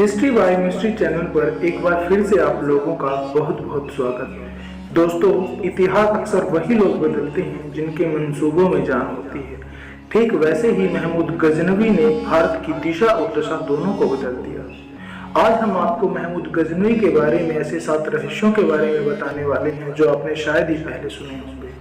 History by mystery channel पर एक बार फिर से आप लोगों का बहुत बहुत स्वागत। दोस्तों, इतिहास अक्सर वही लोग बदलते हैं जिनके मंसूबों में जान होती है। ठीक वैसे ही महमूद गजनवी ने भारत की दिशा और दशा दोनों को बदल दिया। आज हम आपको महमूद गजनवी के बारे में ऐसे 7 रहस्यों के बारे में बताने वाले हैं जो आपने शायद ही पहले सुने होंगे।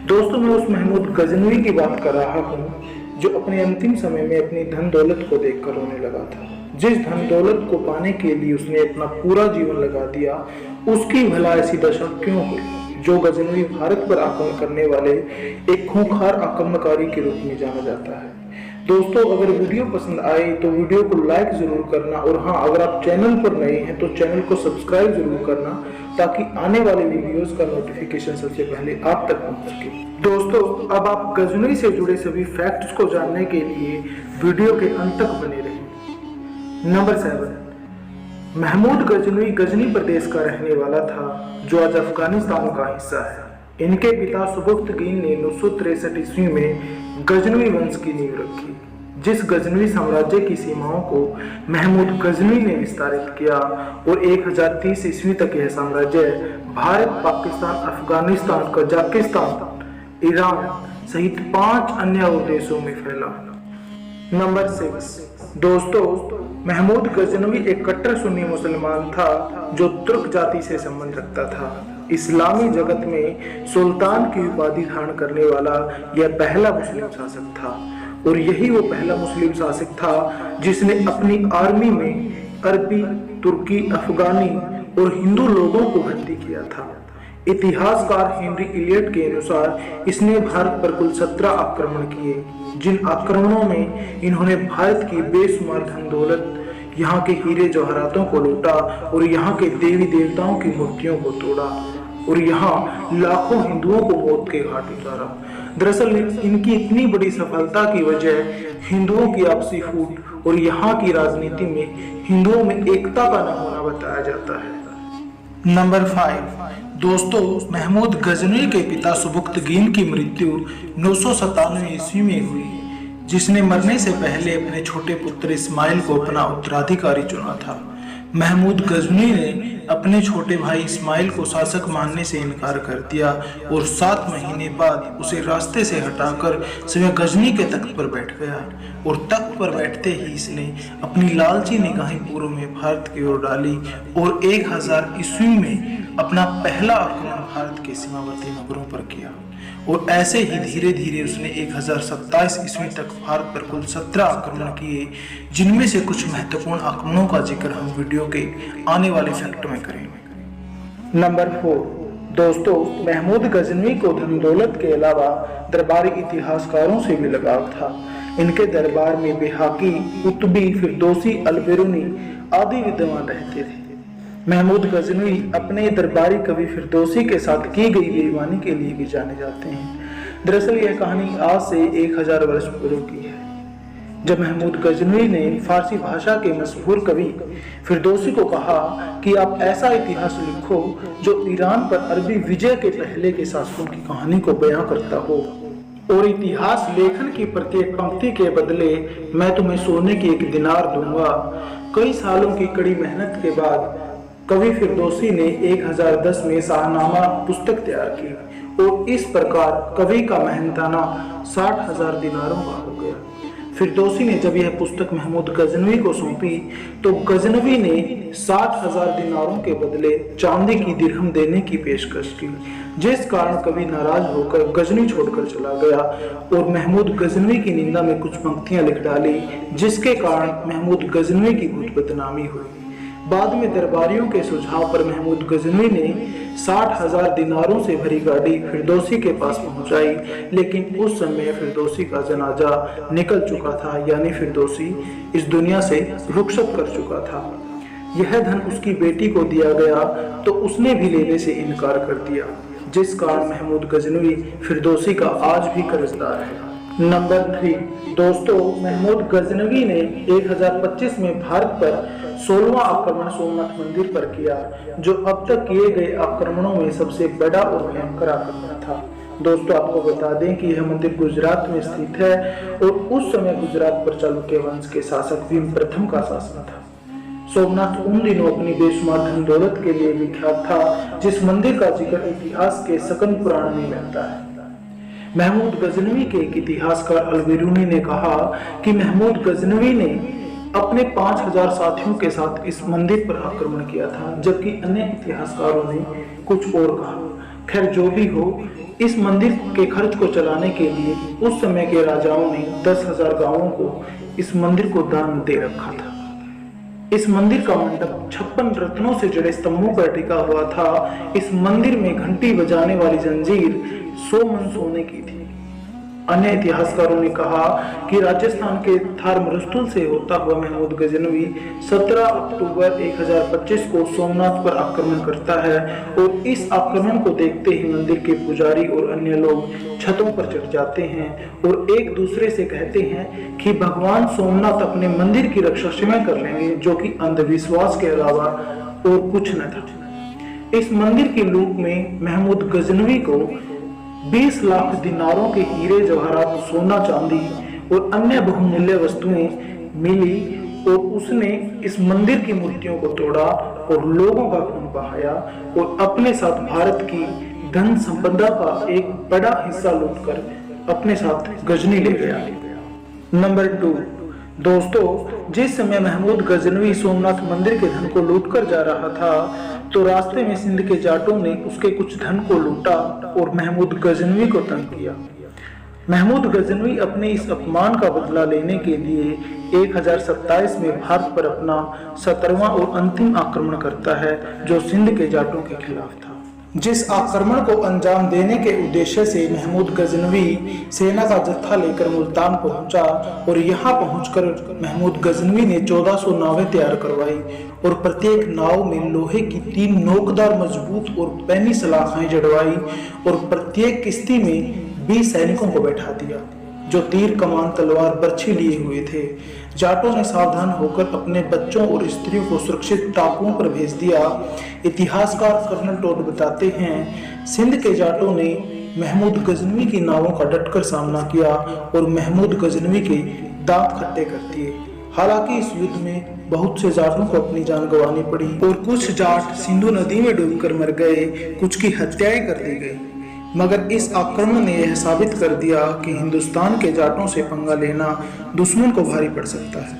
दोस्तों, मैं उस महमूद गजनवी की बात कर रहा हूँ जो अपने अंतिम समय में अपनी धन दौलत को देखकर रोने लगा था। जिस धन दौलत को पाने के लिए उसने अपना पूरा जीवन लगा दिया, उसकी भला ऐसी दशा क्यों हुई? जो गजनवी भारत पर आक्रमण करने वाले एक खूंखार आक्रमणकारी के रूप में जाना जाता है। दोस्तों, अगर वीडियो पसंद आए तो वीडियो को लाइक जरूर करना, और हाँ, अगर आप चैनल पर नए हैं तो चैनल को सब्सक्राइब जरूर करना ताकि आने वाले वीडियोस का नोटिफिकेशन सबसे पहले आप तक पहुंच सके। दोस्तों, अब आप गजनवी से जुड़े सभी फैक्ट्स को जानने के लिए वीडियो के अंत तक बने रहें। नंबर 7, महमूद गजनवी गजनी प्रदेश का रहने वाला था जो आज अफगानिस्तान का हिस्सा है। इनके पिता सुबुक्तगीन ने 963 ईस्वी में गजनवी वंश की नींव रखी। जिस गजनवी साम्राज्य की सीमाओं को महमूद गजनवी ने विस्तारित किया और 1030 ईस्वी तक यह साम्राज्य भारत, पाकिस्तान, अफगानिस्तान, कजाकिस्तान, ईरान सहित 5 अन्य देशों में फैला। नंबर 6, दोस्तों, महमूद गजनवी एक कट्टर सुन्नी मुसलमान था जो तुर्क जाति से संबंध रखता था। इस्लामी जगत में सुल्तान की उपाधि धारण करने वाला यह पहला मुस्लिम शासक था, और यही वो पहला मुस्लिम शासक था जिसने अपनी आर्मी में अरबी, तुर्की, अफगानी और हिंदू लोगों को भर्ती किया था। इतिहासकार हेनरी इलियट के अनुसार इसने भारत पर कुल 17 आक्रमण किए, जिन आक्रमणों में इन्होंने भारत की बेशुमार धन दौलत, यहाँ के हीरे जवाहरातों को लूटा और यहाँ के देवी देवताओं की मूर्तियों को तोड़ा और यहाँ लाखों हिंदुओं को मौत के घाट उतारा। दरअसल इनकी इतनी बड़ी सफलता की वजह हिंदुओं की आपसी फूट और यहाँ की राजनीति में हिंदुओं में एकता का न होना बताया जाता है। नंबर 5, दोस्तों, महमूद गजनवी के पिता सुबुक्तगीन की मृत्यु 997 ईस्वी में हुई, जिसने मरने से पहले अपने छोटे पुत्र इस्माइल को अपना उत्तराधिकारी चुना था। महमूद गजनवी ने अपने छोटे भाई इस्माइल को शासक मानने से इनकार कर दिया और 7 महीने बाद उसे रास्ते से हटाकर स्वयं गजनी के तख्त पर बैठ गया, और तख्त पर बैठते ही इसने अपनी लालची निगाहें पूर्व में भारत की ओर डाली और 1000 ईस्वी में अपना पहला आक्रमण भारत के सीमावर्ती नगरों पर किया, और ऐसे ही धीरे धीरे उसने 1027 ईस्वी तक भारत पर कुल 17 आक्रमण किए, जिनमें से कुछ महत्वपूर्ण आक्रमणों का जिक्र हम वीडियो के आने वाले फैक्ट में करेंगे। नंबर 4, दोस्तों, महमूद गजनवी को धन दौलत के अलावा दरबारी इतिहासकारों से भी लगाव था। इनके दरबार में बेहाकी, कुतुबी, फिरदौसी, अलबेरुनी आदि विद्वान रहते थे। महमूद गजनवी अपने दरबारी कवि फिरदौसी के साथ की गई बेईमानी के लिए भी जाने जाते हैं। दरअसल यह कहानी आज से 1000 वर्ष पूर्व की है, जब महमूद गजनवी ने फारसी भाषा के मशहूर कवि फिरदौसी को कहा कि आप ऐसा इतिहास लिखो जो ईरान पर अरबी विजय के पहले के शासकों की कहानी को बयां करता हो, और इतिहास लेखन की प्रत्येक पंक्ति के बदले मैं तुम्हें सोने की 1 दिनार दूंगा। कई सालों की कड़ी मेहनत के बाद कवि फिरदौसी ने 1010 में शाहनामा पुस्तक तैयार की, और इस प्रकार कवि का मेहनताना 60,000 दिनारों का हो गया। फिरदौसी ने जब यह पुस्तक महमूद गजनवी को सौंपी तो गजनवी ने 60,000 दिनारों के बदले चांदी की दिरहम देने की पेशकश की, जिस कारण कवि नाराज होकर गजनी छोड़कर चला गया और महमूद गजनवी की निंदा में कुछ पंक्तियां लिख डाली, जिसके कारण महमूद गजनवी की बहुत बदनामी हुई। बाद में दरबारियों के सुझाव पर महमूद गजनवी ने 60,000 दिनारों से भरी गाड़ी फिरदौसी के पास पहुंचाई, लेकिन उस समय फिरदौसी का जनाजा निकल चुका था, यानी फिरदौसी इस दुनिया से रुखसत कर चुका था। यह धन उसकी बेटी को दिया गया तो उसने भी लेने से इनकार कर दिया, जिस कारण महमूद गजनवी फिरदौसी का आज भी कर्जदार है। नंबर 3, दोस्तों, महमूद गजनवी ने 1025 में भारत पर 16वां आक्रमण सोमनाथ मंदिर पर किया, जो अब तक किए गए आक्रमणों में सबसे बड़ा और भयंकर आक्रमण था। दोस्तों, आपको बता दें कि यह मंदिर गुजरात में स्थित है और उस समय गुजरात पर चालुक्य वंश के शासक भीम प्रथम का शासन था। सोमनाथ उन दिनों अपनी बेशुमार धन दौलत के लिए विख्यात था, जिस मंदिर का जिक्र इतिहास के सकंद पुराण में मिलता है। महमूद गजनवी के एक इतिहासकार अल-बिरूनी ने कहा कि महमूद गजनवी ने अपने 5000 साथियों के साथ इस मंदिर पर आक्रमण किया था, जबकि अन्य इतिहासकारों ने कुछ और कहा। खैर जो भी हो, इस मंदिर के खर्च को चलाने के लिए उस समय के राजाओं ने 10,000 गांवों को इस मंदिर को दान दे रखा था। इस मंदिर का मंडप 56 रत्नों से जड़े स्तंभों पर टिका हुआ था। इस मंदिर में घंटी बजाने वाली जंजीर 100 मन सोने की थी। अन्य इतिहासकारों ने कहा कि राजस्थान के थार मरुस्थल से होता हुआ महमूद गजनवी 17 अक्टूबर 1025 को सोमनाथ पर आक्रमण करता है और इस आक्रमण को देखते ही मंदिर के पुजारी और अन्य लोग छतों पर चढ़ जाते हैं और एक दूसरे से कहते हैं कि भगवान सोमनाथ अपने मंदिर की रक्षा स्वयं कर लेंगे, जो कि अंधविश्वास के अलावा और कुछ न था। इस मंदिर की लूट में महमूद गजनवी को 20 लाख दिनारों के हीरे जवाहरात, सोना चांदी और अन्य बहुमूल्य वस्तुएं मिली और उसने इस मंदिर की मूर्तियों को तोड़ा और लोगों का खून बहाया और अपने साथ भारत की धन संपदा का एक बड़ा हिस्सा लूटकर अपने साथ गजनी ले गया। नंबर 2, दोस्तों, जिस समय महमूद गजनवी सोमनाथ मंदिर के धन को लूटकर जा रहा था तो रास्ते में सिंध के जाटों ने उसके कुछ धन को लूटा और महमूद गजनवी को तंग किया। महमूद गजनवी अपने इस अपमान का बदला लेने के लिए 1027 में भारत पर अपना 17वां और अंतिम आक्रमण करता है, जो सिंध के जाटों के खिलाफ था। जिस आक्रमण को अंजाम देने के उद्देश्य से महमूद गजनवी सेना का जत्था लेकर मुल्तान पहुंचा और यहां पहुंचकर महमूद गजनवी ने 1400 नावें तैयार करवाई और प्रत्येक नाव में लोहे की 3 नोकदार मजबूत और पैनी सलाखें जड़वाई और प्रत्येक किश्ती में 20 सैनिकों को बैठा दिया, जो तीर, कमान, तलवार, बर्छी लिए हुए थे। जाटों ने सावधान होकर अपने बच्चों और स्त्रियों को सुरक्षित टापुओं पर भेज दिया। इतिहासकार कर्नल टोड बताते हैं, सिंध के जाटों ने महमूद गजनवी की नावों का डटकर सामना किया और महमूद गजनवी के दांत खट्टे कर दिए। हालांकि इस युद्ध में बहुत से जाटों को अपनी जान गंवानी पड़ी और कुछ जाट सिंधु नदी में डूबकर मर गए, कुछ की हत्याएं कर दी गई। मगर इस आक्रमण ने यह साबित कर दिया कि हिंदुस्तान के जाटों से पंगा लेना दुश्मन को भारी पड़ सकता है,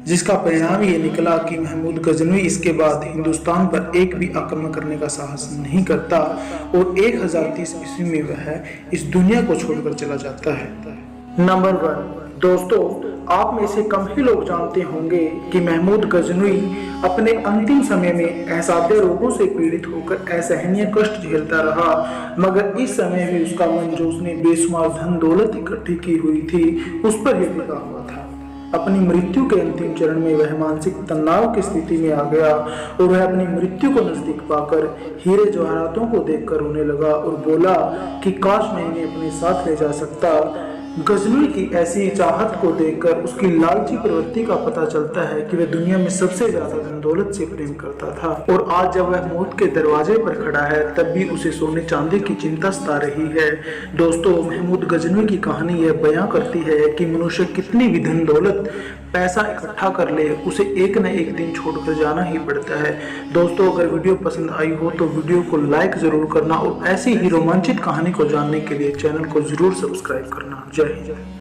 जिसका परिणाम ये निकला कि महमूद गजनवी इसके बाद हिंदुस्तान पर एक भी आक्रमण करने का साहस नहीं करता और 1030 ईस्वी में वह इस दुनिया को छोड़कर चला जाता है। नंबर 1, दोस्तों, आप में से कम ही लोग जानते होंगे कि महमूद गजनवी अपने अंतिम समय में असाध्य रोगों से पीड़ित होकर असहनीय कष्ट झेलता रहा, मगर इस समय भी उसका मन, जो उसने बेशुमार धन दौलत इकट्ठी की हुई थी, उस पर ही टिका हुआ था। अपनी मृत्यु के अंतिम चरण में वह मानसिक तनाव की स्थिति में आ गया और वह अपनी मृत्यु को नजदीक पाकर हीरे जवाहरातों को देखकर रोने लगा और बोला कि काश मैं इन्हें अपने साथ ले जा सकता। गजनवी की ऐसी चाहत को देखकर उसकी लालची प्रवृत्ति का पता चलता है कि वह दुनिया में सबसे ज्यादा धन दौलत से प्रेम करता था और आज जब वह मौत के दरवाजे पर खड़ा है तब भी उसे सोने चांदी की चिंता सता रही है। दोस्तों, महमूद गजनवी की कहानी यह बयां करती है कि मनुष्य कितनी भी धन दौलत, पैसा इकट्ठा कर ले, उसे एक न एक दिन छोड़कर जाना ही पड़ता है। दोस्तों, अगर वीडियो पसंद आई हो तो वीडियो को लाइक जरूर करना और ऐसी ही रोमांचित कहानी को जानने के लिए चैनल को जरूर सब्सक्राइब करना। जय हिंद।